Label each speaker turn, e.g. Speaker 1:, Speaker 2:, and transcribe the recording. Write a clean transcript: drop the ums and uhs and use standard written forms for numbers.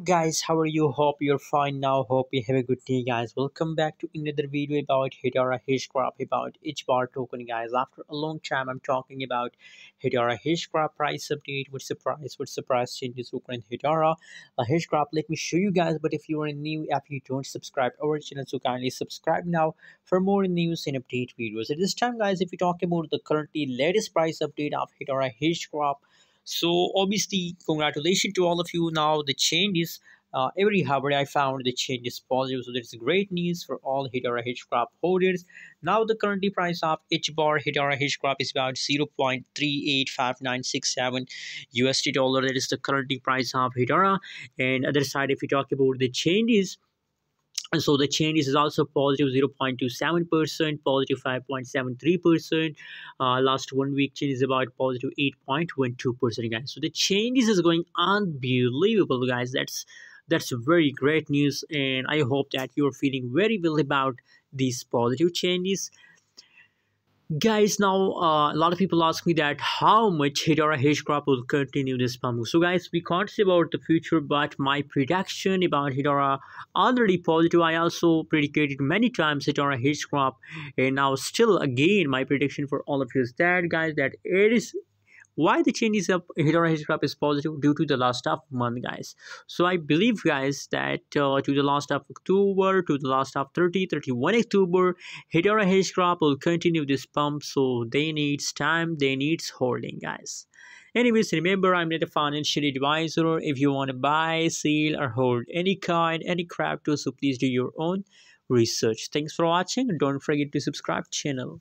Speaker 1: Guys, how are you? Hope you're fine now. Hope you have a good day, guys. Welcome back to another video about Hedera Hashgraph, about Hbar token, guys. After a long time, I'm talking about Hedera Hashgraph price update. What's the price? What's the price changes occur in Hedera Hashgraph? Let me show you guys. But if you are new, if you don't subscribe our channel, so kindly subscribe now for more news and update videos. At this time, guys, if we talk about the currently latest price update of Hedera Hashgraph, so obviously, congratulations to all of you. Now the change is every hour I found the change is positive, so that's great news for all Hedera Hashgraph holders. Now the currently price of each bar Hedera Hashgraph is about 0.385967 USD dollar. That is the currently price of Hedera. And other side, if we talk about the changes, and so the change is also positive 0.27%, positive 5.73%. Last 1 week change is about positive 8.12%, guys. So the changes is going unbelievable, guys. That's very great news, and I hope that you're feeling very well about these positive changes. Guys, now a lot of people ask me that how much Hedera Hashgraph will continue this pump. So guys, we can't say about the future, but my prediction about Hedera already positive. I also predicated many times Hedera Hashgraph, and now still again my prediction for all of you is that, guys, that it is why the change is up. Hedera Hashgraph is positive due to the last of month, guys. So I believe, guys, that to the last of October, to the last of 31 October, Hedera Hashgraph will continue this pump. So they needs time, they needs holding, guys. Anyways, remember, I'm not a financial advisor. If you want to buy, sell, or hold any coin, any crypto, so please do your own research. Thanks for watching, and don't forget to subscribe channel.